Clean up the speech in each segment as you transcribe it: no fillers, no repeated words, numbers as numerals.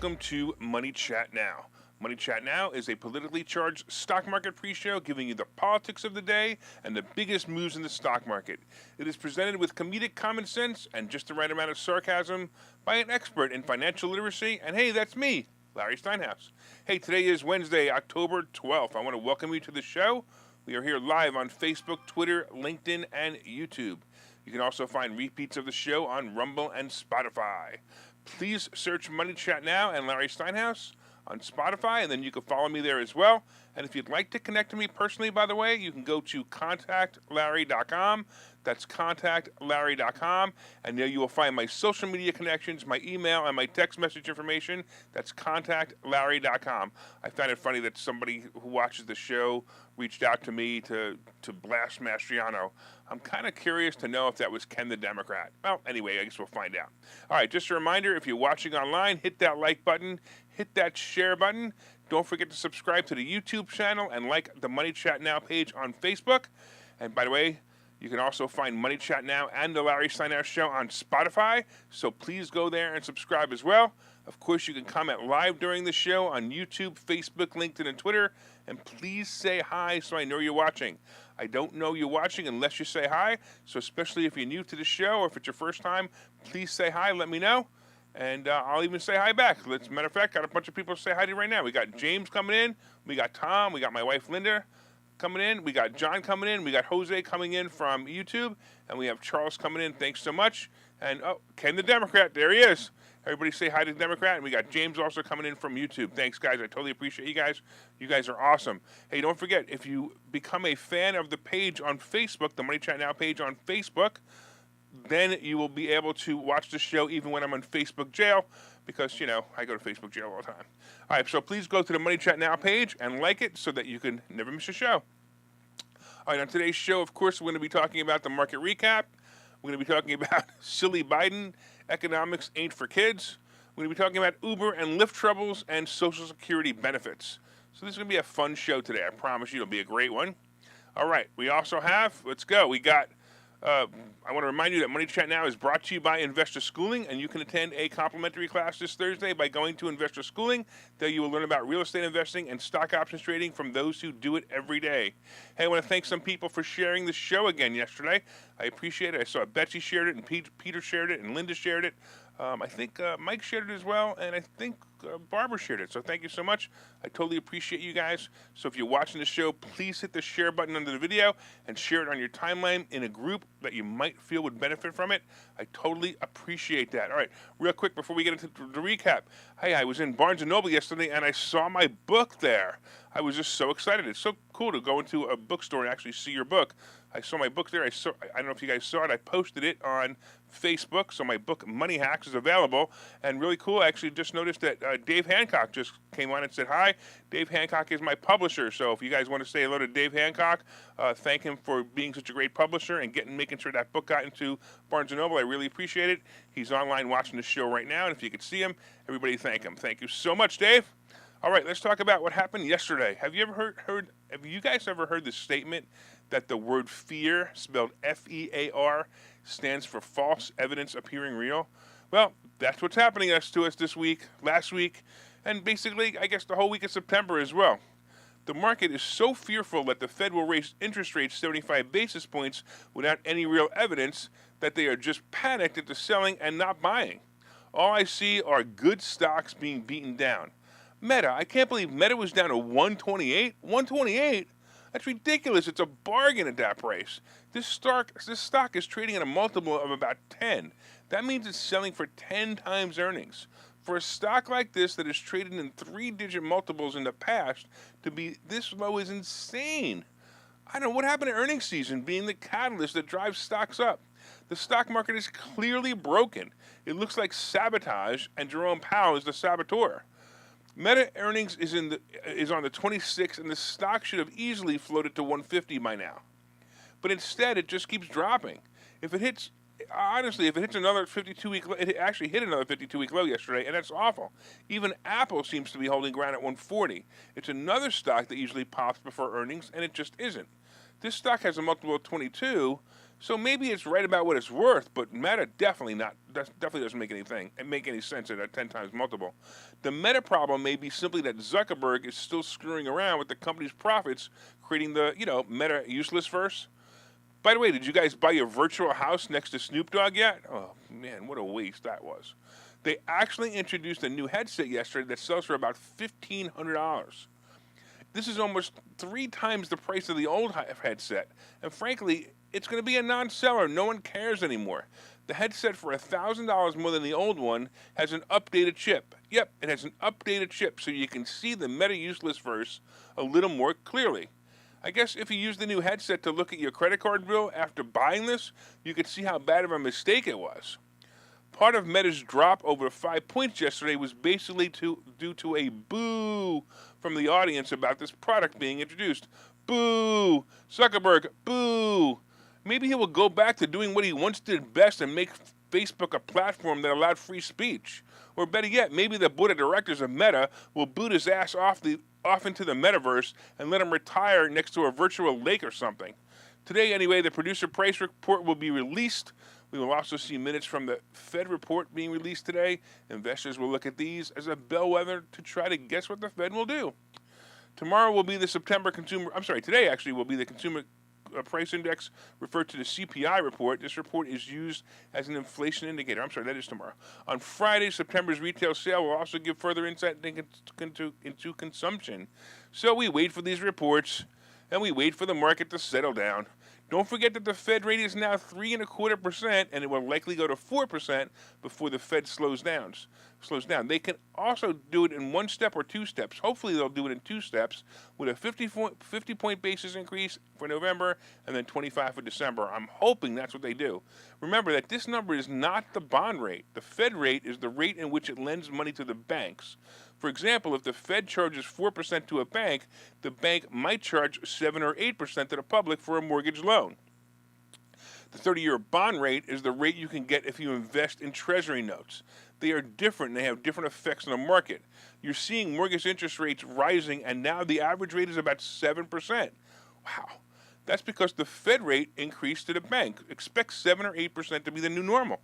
welcome to Money Chat Now. Money Chat Now is a politically charged stock market pre-show giving you the politics of the day and the biggest moves in the stock market. It is presented with comedic common sense and just the right amount of sarcasm by an expert in financial literacy. And hey, that's me, Larry Steinhouse. Hey, today is Wednesday, October 12th. I want to welcome you to the show. We are here live on Facebook, Twitter, LinkedIn, and YouTube. You can also find repeats of the show on Rumble and Spotify. Please search Money Chat Now and Larry Steinhouse on Spotify, and then you can follow me there as well. And if you'd like to connect to me personally, by the way, you can go to contactlarry.com. That's contactlarry.com. And there you will find my social media connections, my email, and my text message information. That's contactlarry.com. I found it funny that somebody who watches the show reached out to me to blast Mastriano. I'm kind of curious to know if that was Ken the Democrat. Well, anyway, I guess we'll find out. All right, just a reminder, if you're watching online, hit that like button, hit that share button. Don't forget to subscribe to the YouTube channel and like the Money Chat Now page on Facebook. And by the way, you can also find Money Chat Now and the Larry Steinhouse Show on Spotify, so please go there and subscribe as well. Of course, you can comment live during the show on YouTube, Facebook, LinkedIn, and Twitter, and please say hi so I know you're watching. I don't know you're watching unless you say hi, so especially if you're new to the show or if it's your first time, please say hi, let me know. And I'll even say hi back. As a matter of fact, got a bunch of people to say hi to right now. We got James coming in. We got Tom. We got my wife, Linda, coming in. We got John coming in. We got Jose coming in from YouTube. And we have Charles coming in. Thanks so much. And, Ken the Democrat. There he is. Everybody say hi to the Democrat. And we got James also coming in from YouTube. Thanks, guys. I totally appreciate you guys. You guys are awesome. Hey, don't forget, if you become a fan of the page on Facebook, the Money Chat Now page on Facebook, then you will be able to watch the show even when I'm on Facebook jail because, I go to Facebook jail all the time. All right, so please go to the Money Chat Now page and like it so that you can never miss a show. All right, on today's show, of course, we're going to be talking about the market recap. We're going to be talking about silly Biden, economics ain't for kids. We're going to be talking about Uber and Lyft troubles and Social Security benefits. So this is going to be a fun show today. I promise you it'll be a great one. All right, we also have, let's go, we got I want to remind you that Money Chat Now is brought to you by Investor Schooling, and you can attend a complimentary class this Thursday by going to Investor Schooling. There you will learn about real estate investing and stock options trading from those who do it every day. Hey, I want to thank some people for sharing the show again yesterday. I appreciate it. I saw Betsy shared it, and Peter shared it, and Linda shared it. I think Mike shared it as well, and I think Barbara shared it. So thank you so much. I totally appreciate you guys. So if you're watching the show, please hit the share button under the video and share it on your timeline in a group that you might feel would benefit from it. I totally appreciate that. All right, real quick before we get into the recap. Hey, I was in Barnes & Noble yesterday, and I saw my book there. I was just so excited. It's so cool to go into a bookstore and actually see your book. I saw my book there. I don't know if you guys saw it. I posted it on Facebook, so my book Money Hacks is available. And really cool, I actually just noticed that Dave Hancock just came on and said hi. Dave Hancock is my publisher, so if you guys want to say hello to Dave Hancock, thank him for being such a great publisher and making sure that book got into Barnes & Noble. I really appreciate it. He's online watching the show right now, and if you could see him, everybody thank him. Thank you so much, Dave. All right, let's talk about what happened yesterday. Have you guys ever heard the statement that the word fear, spelled F-E-A-R, stands for false evidence appearing real? Well, that's what's happening to us this week, last week, and basically, I guess, the whole week of September as well. The market is so fearful that the Fed will raise interest rates 75 basis points without any real evidence that they are just panicked into selling and not buying. All I see are good stocks being beaten down. Meta, I can't believe Meta was down to 128. 128? That's ridiculous. It's a bargain at that price. This stock is trading at a multiple of about 10. That means it's selling for 10 times earnings. For a stock like this that has traded in 3-digit multiples in the past, to be this low is insane. I don't know what happened to earnings season being the catalyst that drives stocks up. The stock market is clearly broken. It looks like sabotage, and Jerome Powell is the saboteur. Meta earnings is on the 26th, and the stock should have easily floated to 150 by now. But instead, it just keeps dropping. If it hits another 52-week low, it actually hit another 52-week low yesterday, and that's awful. Even Apple seems to be holding ground at 140. It's another stock that usually pops before earnings, and it just isn't. This stock has a multiple of 22, So maybe it's right about what it's worth, but Meta definitely doesn't make any sense at a 10 times multiple. The Meta problem may be simply that Zuckerberg is still screwing around with the company's profits, creating the Meta useless verse. By the way, did you guys buy your virtual house next to Snoop Dogg yet? Oh man, what a waste that was. They actually introduced a new headset yesterday that sells for about $1,500. This is almost 3 times the price of the old headset, and frankly, it's going to be a non-seller. No one cares anymore. The headset for $1,000 more than the old one has an updated chip. Yep, it has an updated chip, so you can see the Meta useless verse a little more clearly. I guess if you use the new headset to look at your credit card bill after buying this, you could see how bad of a mistake it was. Part of Meta's drop over 5 points yesterday was basically due to a boo from the audience about this product being introduced. Boo! Zuckerberg, boo! Maybe he will go back to doing what he once did best and make Facebook a platform that allowed free speech. Or better yet, maybe the board of directors of Meta will boot his ass off into the metaverse and let him retire next to a virtual lake or something. Today, anyway, the producer price report will be released. We will also see minutes from the Fed report being released today. Investors will look at these as a bellwether to try to guess what the Fed will do. Today will be the consumer price index, referred to the CPI report. This report is used as an inflation indicator. That is tomorrow. On Friday, September's retail sale will also give further insight into consumption. So we wait for these reports, and we wait for the market to settle down. Don't forget that the Fed rate is now 3.25%, and it will likely go to 4% before the Fed slows down. They can also do it in 1 step or 2 steps. Hopefully, they'll do it in 2 steps with a 50-point basis increase for November and then 25 for December. I'm hoping that's what they do. Remember that this number is not the bond rate. The Fed rate is the rate in which it lends money to the banks. For example, if the Fed charges 4% to a bank, the bank might charge 7 or 8% to the public for a mortgage loan. The 30-year bond rate is the rate you can get if you invest in Treasury notes. They are different, and they have different effects on the market. You're seeing mortgage interest rates rising, and now the average rate is about 7%. Wow. That's because the Fed rate increased to the bank. Expect 7 or 8% to be the new normal.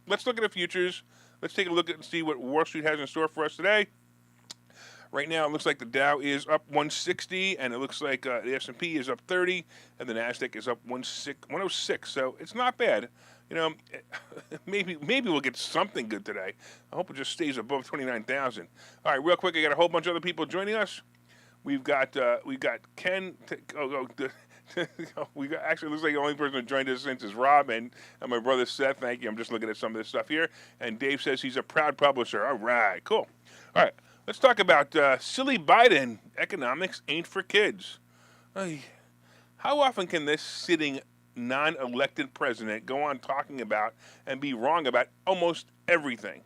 Let's look at the futures. Let's take a look at and see what Wall Street has in store for us today. Right now, it looks like the Dow is up 160, and it looks like the S&P is up 30, and the Nasdaq is up 106. So it's not bad. Maybe we'll get something good today. I hope it just stays above 29,000. All right, real quick, I got a whole bunch of other people joining us. We've got Ken. Actually, it looks like the only person who joined us since is Rob and my brother Seth. Thank you. I'm just looking at some of this stuff here. And Dave says he's a proud publisher. All right, cool. All right, let's talk about silly Biden. Economics ain't for kids. How often can this sitting non-elected president go on talking about and be wrong about almost everything?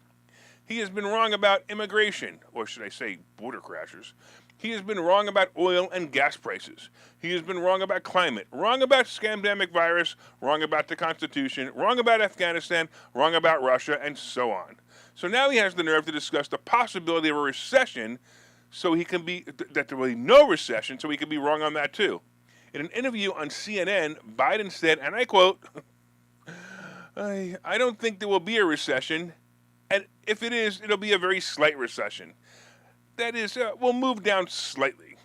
He has been wrong about immigration, or should I say border crashers. He has been wrong about oil and gas prices. He has been wrong about climate, wrong about scamdemic virus, wrong about the Constitution, wrong about Afghanistan, wrong about Russia, and so on. So now he has the nerve to discuss the possibility of a recession, that there will be no recession, so he can be wrong on that too. In an interview on CNN, Biden said, and I quote, I don't think there will be a recession, and if it is, it'll be a very slight recession. That is, we'll move down slightly.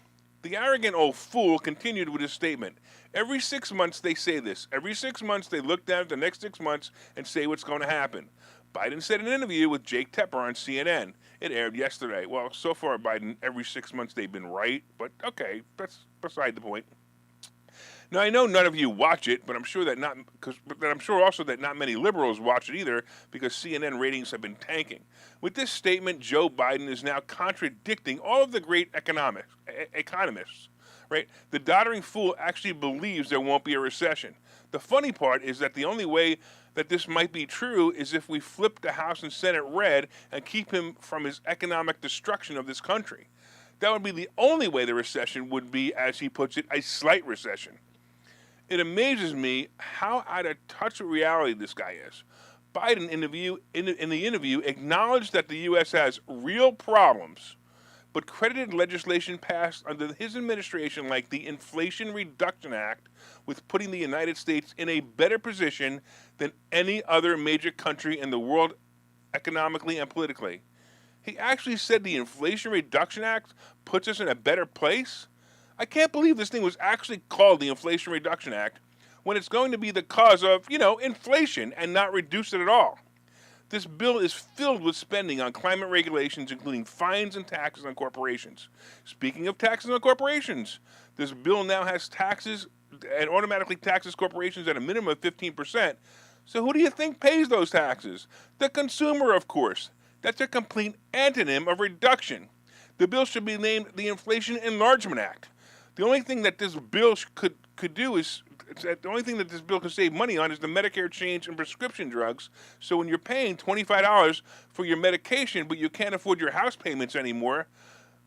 The arrogant old fool continued with his statement. Every 6 months they say this. Every 6 months they look down at the next 6 months and say what's going to happen. Biden said in an interview with Jake Tapper on CNN. It aired yesterday. Well, so far, Biden, every 6 months they've been right, but okay, that's beside the point. Now, I know none of you watch it, but I'm sure also that not many liberals watch it either because CNN ratings have been tanking. With this statement, Joe Biden is now contradicting all of the great economists, right? The doddering fool actually believes there won't be a recession. The funny part is that the only way that this might be true is if we flip the House and Senate red and keep him from his economic destruction of this country. That would be the only way the recession would be, as he puts it, a slight recession. It amazes me how out of touch with reality this guy is. Biden in the interview acknowledged that the U.S. has real problems, but credited legislation passed under his administration, like the Inflation Reduction Act, with putting the United States in a better position than any other major country in the world economically and politically. He actually said the Inflation Reduction Act puts us in a better place? I can't believe this thing was actually called the Inflation Reduction Act when it's going to be the cause of, inflation and not reduce it at all. This bill is filled with spending on climate regulations, including fines and taxes on corporations. Speaking of taxes on corporations, this bill now has taxes and automatically taxes corporations at a minimum of 15%. So who do you think pays those taxes? The consumer, of course. That's a complete antonym of reduction. The bill should be named the Inflation Enlargement Act. The only thing that this bill could do is the only thing that this bill can save money on is the Medicare change in prescription drugs. So when you're paying $25 for your medication, but you can't afford your house payments anymore,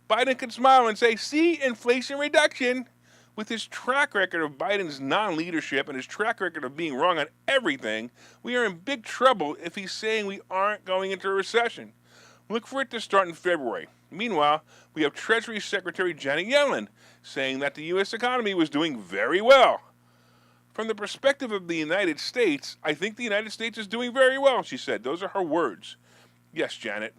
Biden can smile and say, see, inflation reduction. With his track record of Biden's non-leadership and his track record of being wrong on everything, we are in big trouble if he's saying we aren't going into a recession. Look for it to start in February. Meanwhile, we have Treasury Secretary Janet Yellen saying that the U.S. economy was doing very well. From the perspective of the United States, I think the United States is doing very well, she said. Those are her words. Yes, Janet,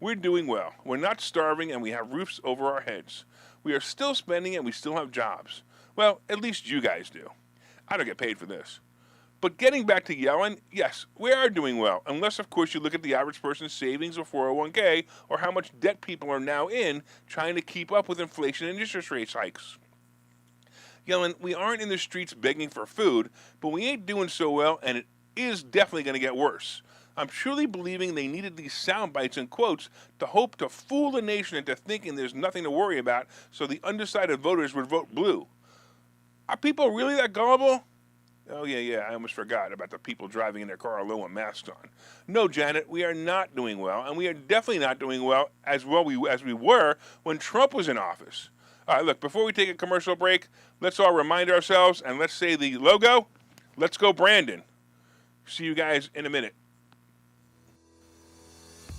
we're doing well. We're not starving and we have roofs over our heads. We are still spending and we still have jobs. Well, at least you guys do. I don't get paid for this. But getting back to Yellen, yes, we are doing well, unless, of course, you look at the average person's savings or 401k or how much debt people are now in trying to keep up with inflation and interest rate hikes. Yellen, we aren't in the streets begging for food, but we ain't doing so well, and it is definitely going to get worse. I'm truly believing they needed these sound bites and quotes to hope to fool the nation into thinking there's nothing to worry about so the undecided voters would vote blue. Are people really that gullible? Oh, yeah, I almost forgot about the people driving in their car alone with masks on. No, Janet, we are not doing well, and we are definitely not doing well as we were when Trump was in office. All right, look, before we take a commercial break, let's all remind ourselves, and let's say the logo, let's go Brandon. See you guys in a minute.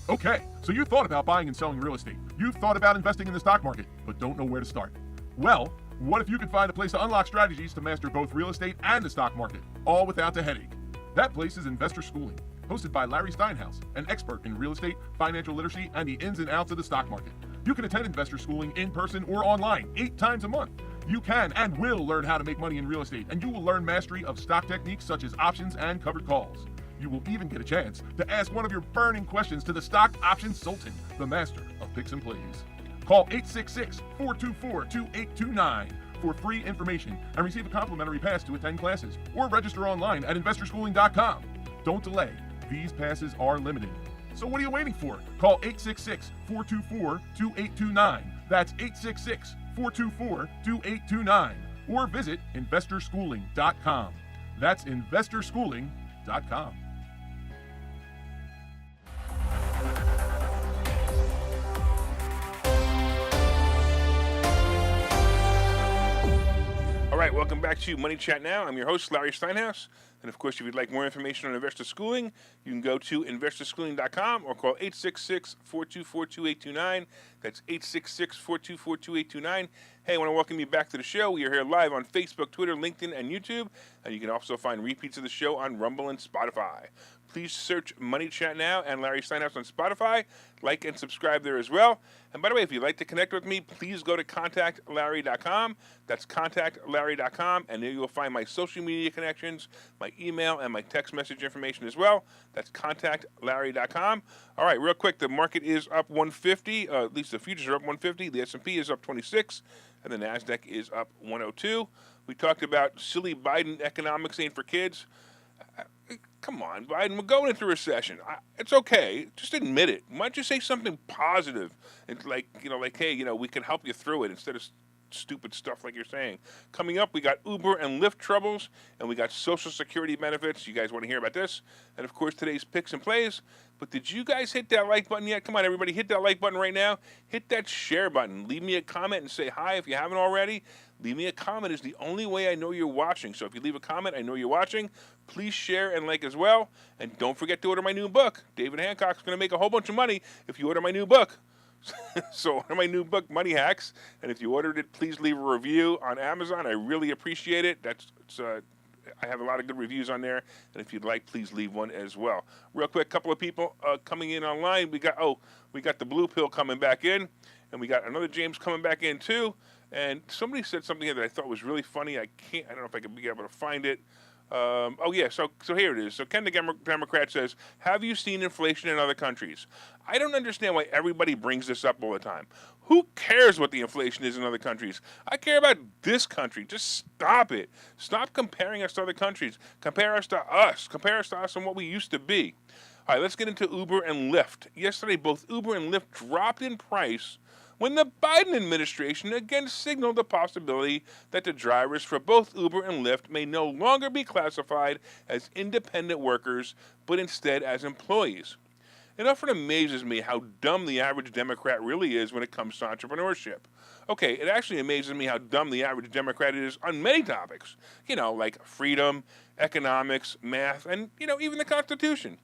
Okay, so you thought about buying and selling real estate. You've thought about investing in the stock market, but don't know where to start. Well, what if you could find a place to unlock strategies to master both real estate and the stock market, all without the headache? That place is Investor Schooling, hosted by Larry Steinhouse, an expert in real estate, financial literacy, and the ins and outs of the stock market. You can attend Investor Schooling in person or online 8 times a month. You can and will learn how to make money in real estate, and you will learn mastery of stock techniques such as options and covered calls. You will even get a chance to ask one of your burning questions to the stock option sultan, the master of picks and plays. Call 866-424-2829 for free information and receive a complimentary pass to attend classes, or register online at investorschooling.com. Don't delay. These passes are limited. So what are you waiting for? Call 866-424-2829. That's 866-424-2829. Or visit investorschooling.com. That's investorschooling.com. All right, welcome back to Money Chat Now. I'm your host, Larry Steinhouse. And of course, if you'd like more information on investor schooling, you can go to investorschooling.com or call 866-424-2829. That's 866-424-2829. Hey, I want to welcome you back to the show. We are here live on Facebook, Twitter, LinkedIn, and YouTube. And you can also find repeats of the show on Rumble and Spotify. Please search Money Chat Now and Larry Steinhouse on Spotify. Like and subscribe there as well. And by the way, if you'd like to connect with me, please go to contactlarry.com. That's contactlarry.com. And there you'll find my social media connections, my email, and my text message information as well. That's contactlarry.com. All right, real quick, the market is up 150. At least the futures are up 150. The S&P is up 26. And the NASDAQ is up 102. We talked about silly Biden economics ain't for kids. Come on, Biden, we're going into recession. It's okay. Just admit it. Why don't you say something positive? It's like, hey, we can help you through it instead of stupid stuff like you're saying. Coming up, we got Uber and Lyft troubles, and we got Social Security benefits. You guys want to hear about this? And, of course, today's picks and plays. But did you guys hit that like button yet? Come on, everybody, hit that like button right now. Hit that share button. Leave me a comment and say hi if you haven't already. Leave me a comment is the only way I know you're watching. So if you leave a comment, I know you're watching. Please share and like as well. And don't forget to order my new book. David Hancock's going to make a whole bunch of money if you order my new book. So one of my new book, Money Hacks, and if you ordered it, please leave a review on Amazon. I really appreciate it. I have a lot of good reviews on there, and if you'd like, please leave one as well. Real quick, couple of people coming in online. We got the blue pill coming back in, and we got another James coming back in too. And somebody said something here that I thought was really funny. I don't know if I can be able to find it. So here it is. So Ken the Democrat says, have you seen inflation in other countries? I don't understand why everybody brings this up all the time. Who cares what the inflation is in other countries? I care about this country. Just stop it. Stop comparing us to other countries. Compare us to us. Compare us to us and what we used to be. All right, let's get into Uber and Lyft. Yesterday, both Uber and Lyft dropped in price when the Biden administration again signaled the possibility that the drivers for both Uber and Lyft may no longer be classified as independent workers, but instead as employees. It often amazes me how dumb the average Democrat really is when it comes to entrepreneurship. Okay, it actually amazes me how dumb the average Democrat is on many topics, like freedom, economics, math, and, even the Constitution.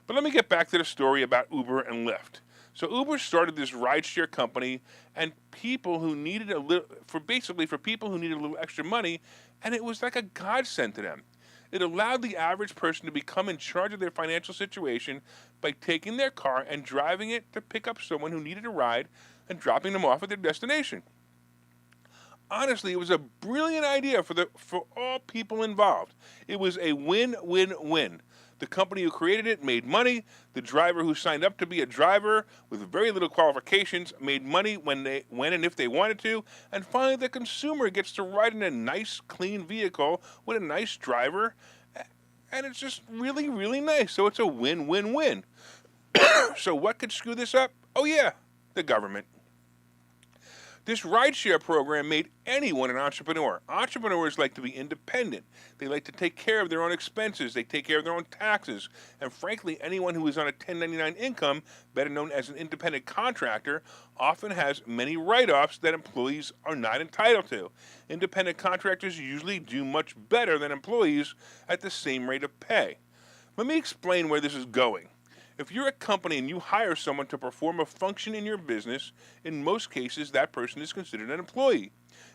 But let me get back to the story about Uber and Lyft. So Uber started this rideshare company, and people who needed for people who needed a little extra money, and it was like a godsend to them. It allowed the average person to become in charge of their financial situation by taking their car and driving it to pick up someone who needed a ride and dropping them off at their destination. Honestly, it was a brilliant idea for all people involved. It was a win-win-win. The company who created it made money. The driver who signed up to be a driver with very little qualifications made money when and if they wanted to. And finally, the consumer gets to ride in a nice, clean vehicle with a nice driver. And it's just really, really nice. So it's a win-win-win. So what could screw this up? Oh, yeah, the government. This rideshare program made anyone an entrepreneur. Entrepreneurs like to be independent. They like to take care of their own expenses. They take care of their own taxes. And frankly, anyone who is on a 1099 income, better known as an independent contractor, often has many write-offs that employees are not entitled to. Independent contractors usually do much better than employees at the same rate of pay. Let me explain where this is going. If you're a company and you hire someone to perform a function in your business, in most cases that person is considered an employee.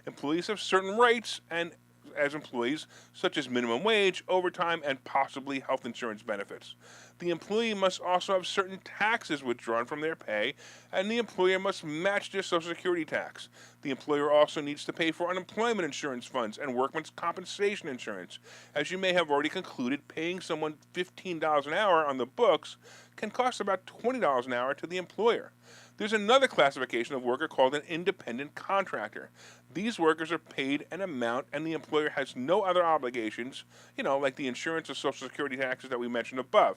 Employees have certain rights as employees, such as minimum wage, overtime, and possibly health insurance benefits. The employee must also have certain taxes withdrawn from their pay, and the employer must match their Social Security tax. The employer also needs to pay for unemployment insurance funds and workman's compensation insurance. As you may have already concluded, paying someone $15 an hour on the books can cost about $20 an hour to the employer. There's another classification of worker called an independent contractor. These workers are paid an amount and the employer has no other obligations, like the insurance or Social Security taxes that we mentioned above.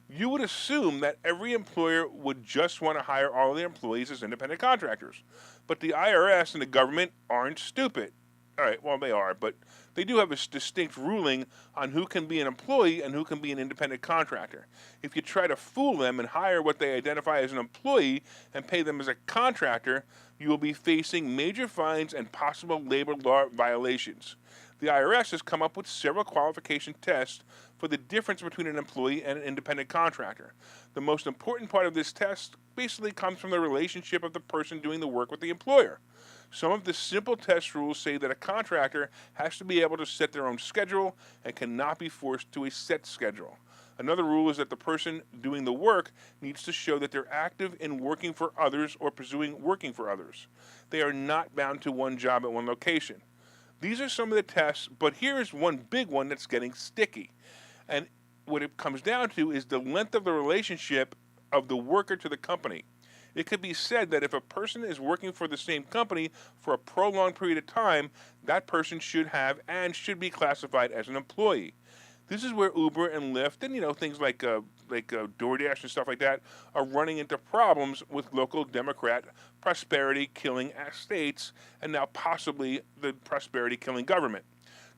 You would assume that every employer would just want to hire all of their employees as independent contractors. But the IRS and the government aren't stupid. All right, well, they are, but they do have a distinct ruling on who can be an employee and who can be an independent contractor. If you try to fool them and hire what they identify as an employee and pay them as a contractor, you will be facing major fines and possible labor law violations. The IRS has come up with several qualification tests for the difference between an employee and an independent contractor. The most important part of this test basically comes from the relationship of the person doing the work with the employer. Some of the simple test rules say that a contractor has to be able to set their own schedule and cannot be forced to a set schedule. Another rule is that the person doing the work needs to show that they're active in working for others or pursuing working for others. They are not bound to one job at one location. These are some of the tests, but here is one big one that's getting sticky. And what it comes down to is the length of the relationship of the worker to the company. It could be said that if a person is working for the same company for a prolonged period of time, that person should have and should be classified as an employee. This is where Uber and Lyft and things like DoorDash and stuff like that are running into problems with local Democrat prosperity-killing states and now possibly the prosperity-killing government.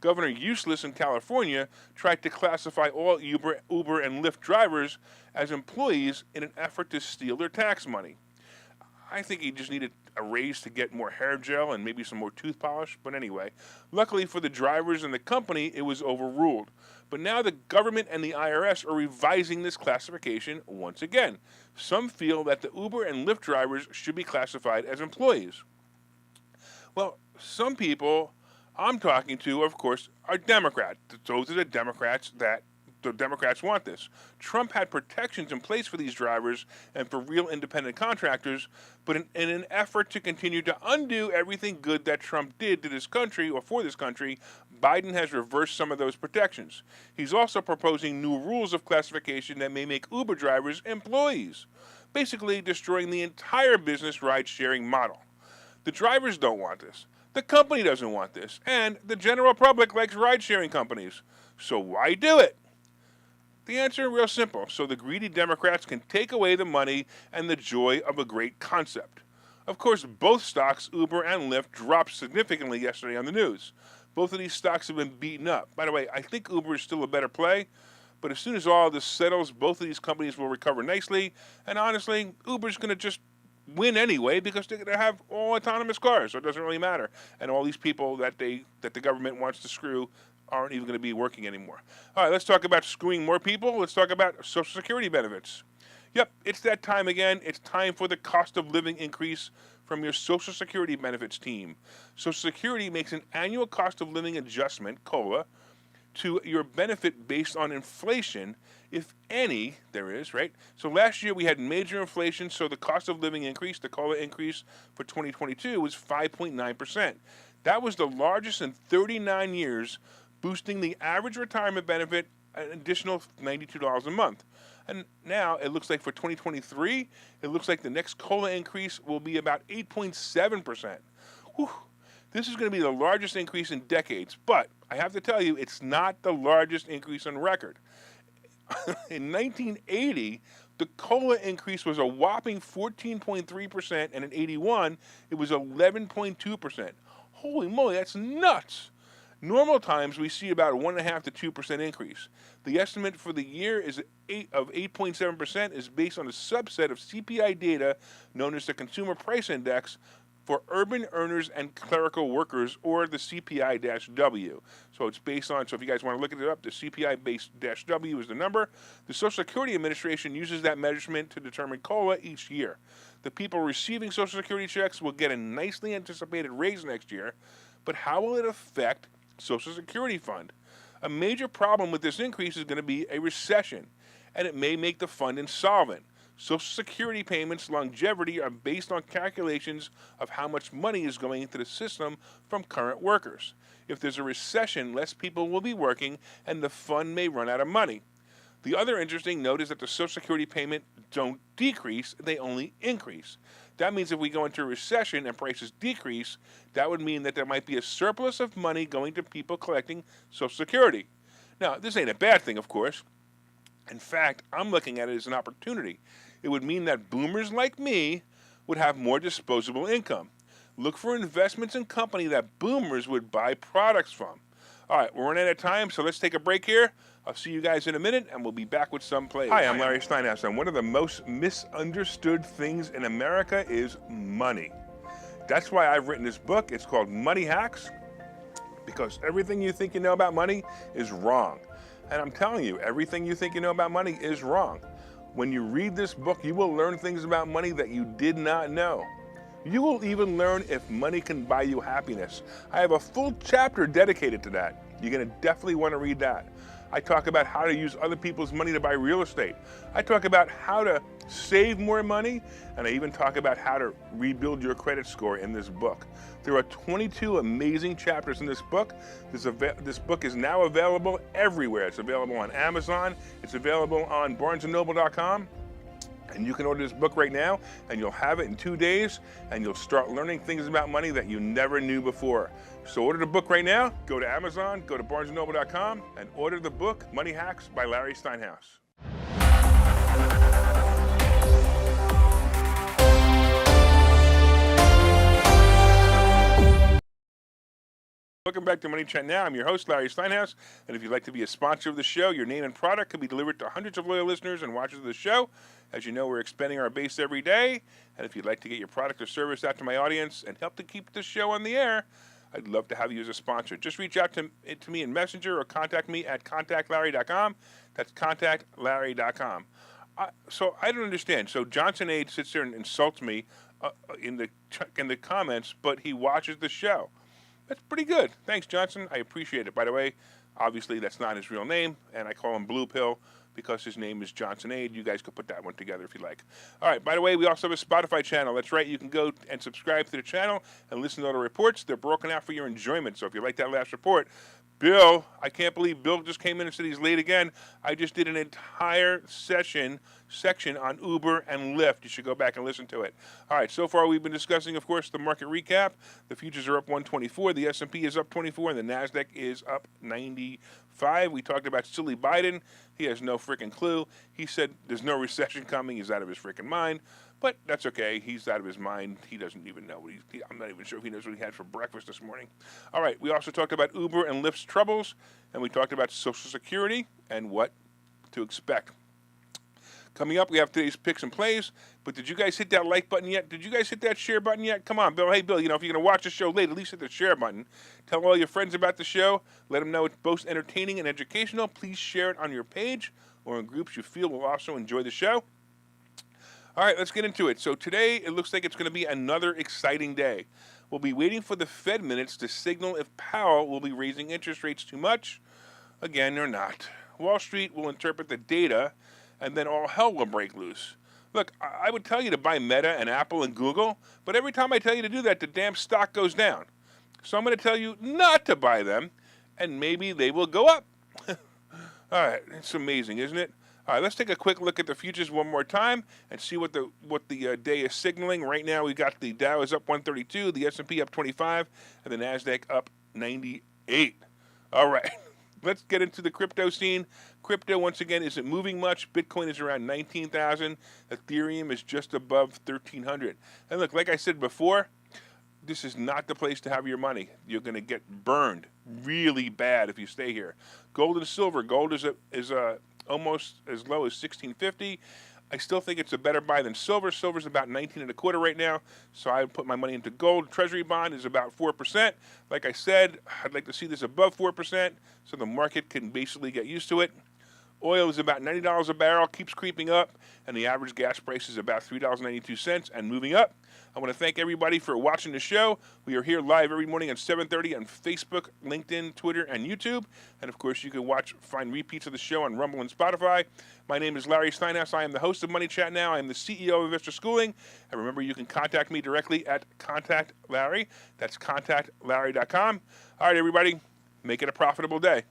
Governor Useless in California tried to classify all Uber and Lyft drivers as employees in an effort to steal their tax money. I think he just needed a raise to get more hair gel and maybe some more tooth polish. But anyway, luckily for the drivers and the company, it was overruled. But now the government and the IRS are revising this classification once again. Some feel that the Uber and Lyft drivers should be classified as employees. Well, some people I'm talking to, of course, are Democrats. Those are the Democrats want this. Trump had protections in place for these drivers and for real independent contractors, but in an effort to continue to undo everything good that Trump did to this country or for this country, Biden has reversed some of those protections. He's also proposing new rules of classification that may make Uber drivers employees, basically destroying the entire business ride-sharing model. The drivers don't want this. The company doesn't want this, and the general public likes ride-sharing companies. So why do it? The answer is real simple, so the greedy Democrats can take away the money and the joy of a great concept. Of course, both stocks, Uber and Lyft, dropped significantly yesterday on the news. Both of these stocks have been beaten up. By the way, I think Uber is still a better play, but as soon as all this settles, both of these companies will recover nicely, and honestly, Uber's going to just win anyway because they're going to have all autonomous cars, so it doesn't really matter. And all these people that the government wants to screw aren't even going to be working anymore. All right, let's talk about screwing more people. Let's talk about Social Security benefits. Yep, it's that time again. It's time for the cost of living increase from your Social Security benefits team. Social Security makes an annual cost of living adjustment, COLA, to your benefit based on inflation, if any there is, right? So last year we had major inflation, so the cost of living increase, the COLA increase for 2022 was 5.9%. That was the largest in 39 years, boosting the average retirement benefit an additional $92 a month. And now it looks like for 2023, it looks like the next COLA increase will be about 8.7%. Whew. This is going to be the largest increase in decades, but I have to tell you, it's not the largest increase on record. In 1980, the COLA increase was a whopping 14.3%, and in 81, it was 11.2%. Holy moly, that's nuts! Normal times, we see about 1.5 to 2% increase. The estimate for the year of 8.7% is based on a subset of CPI data known as the Consumer Price Index for urban earners and clerical workers, or the CPI-W. So it's based on, so if you guys want to look it up, the CPI-W is the number. The Social Security Administration uses that measurement to determine COLA each year. The people receiving Social Security checks will get a nicely anticipated raise next year, but how will it affect Social Security Fund? A major problem with this increase is going to be a recession, and it may make the fund insolvent. Social Security payments longevity are based on calculations of how much money is going into the system from current workers. If there's a recession, less people will be working, and the fund may run out of money. The other interesting note is that the Social Security payment don't decrease, they only increase. That means if we go into a recession and prices decrease, that would mean that there might be a surplus of money going to people collecting Social Security. Now, this ain't a bad thing, of course. In fact, I'm looking at it as an opportunity. It would mean that boomers like me would have more disposable income. Look for investments in companies that boomers would buy products from. All right, we're running out of time, so let's take a break here. I'll see you guys in a minute, and we'll be back with some plays. Hi, I'm Larry Steinhouse, and one of the most misunderstood things in America is money. That's why I've written this book. It's called Money Hacks, because everything you think you know about money is wrong. And I'm telling you, everything you think you know about money is wrong. When you read this book, you will learn things about money that you did not know. You will even learn if money can buy you happiness. I have a full chapter dedicated to that. You're going to definitely want to read that. I talk about how to use other people's money to buy real estate. I talk about how to save more money, and I even talk about how to rebuild your credit score in this book. There are 22 amazing chapters in this book. This book is now available everywhere. It's available on Amazon. It's available on barnesandnoble.com. And you can order this book right now, and you'll have it in 2 days, and you'll start learning things about money that you never knew before. So order the book right now. Go to Amazon, go to barnesandnoble.com, and order the book, Money Hacks by Larry Steinhouse. Welcome back to Money Chat Now. I'm your host, Larry Steinhouse. And if you'd like to be a sponsor of the show, your name and product can be delivered to hundreds of loyal listeners and watchers of the show. As you know, we're expanding our base every day. And if you'd like to get your product or service out to my audience and help to keep the show on the air, I'd love to have you as a sponsor. Just reach out to me in Messenger or contact me at contactlarry.com. That's contactlarry.com. So I don't understand. So Johnson Aid sits there and insults me in the comments, but he watches the show. That's pretty good. Thanks, Johnson. I appreciate it. By the way, obviously that's not his real name, and I call him Blue Pill because his name is Johnson Aid. You guys could put that one together if you like. All right, by the way, we also have a Spotify channel. That's right. You can go and subscribe to the channel and listen to all the reports. They're broken out for your enjoyment. So if you like that last report, Bill, I can't believe Bill just came in and said he's late again. I just did an entire section on Uber and Lyft. You should go back and listen to it. All right, so far we've been discussing, of course, the market recap. The futures are up 124. The S&P is up 24, and the NASDAQ is up 95. We talked about silly Biden. He has no freaking clue. He said there's no recession coming. He's out of his freaking mind. But that's okay. He's out of his mind. He doesn't even know what I'm not even sure if he knows what he had for breakfast this morning. All right, we also talked about Uber and Lyft's troubles, and we talked about Social Security and what to expect. Coming up, we have today's picks and plays. But did you guys hit that like button yet? Did you guys hit that share button yet? Come on, Bill. Hey, Bill, if you're going to watch the show late, at least hit the share button. Tell all your friends about the show. Let them know it's both entertaining and educational. Please share it on your page or in groups you feel will also enjoy the show. All right, let's get into it. So today, it looks like it's going to be another exciting day. We'll be waiting for the Fed minutes to signal if Powell will be raising interest rates too much, again, or not. Wall Street will interpret the data, and then all hell will break loose. Look, I would tell you to buy Meta and Apple and Google, but every time I tell you to do that, the damn stock goes down. So I'm going to tell you not to buy them, and maybe they will go up. All right, it's amazing, isn't it? All right, let's take a quick look at the futures one more time and see what the day is signaling. Right now, we got the Dow is up 132, the S&P up 25, and the NASDAQ up 98. All right, let's get into the crypto scene. Crypto, once again, isn't moving much. Bitcoin is around 19,000. Ethereum is just above 1,300. And look, like I said before, this is not the place to have your money. You're going to get burned really bad if you stay here. Gold and silver. Gold is almost as low as $16.50. I still think it's a better buy than silver. Silver's about 19 1/4 right now, so I would put my money into gold. Treasury bond is about 4%. Like I said, I'd like to see this above 4% so the market can basically get used to it. Oil is about $90 a barrel, keeps creeping up, and the average gas price is about $3.92 and moving up. I want to thank everybody for watching the show. We are here live every morning at 7:30 on Facebook, LinkedIn, Twitter, and YouTube. And, of course, you can find repeats of the show on Rumble and Spotify. My name is Larry Steinhouse. I am the host of Money Chat Now. I am the CEO of Investor Schooling. And remember, you can contact me directly at Contact Larry. That's contactlarry.com. All right, everybody, make it a profitable day.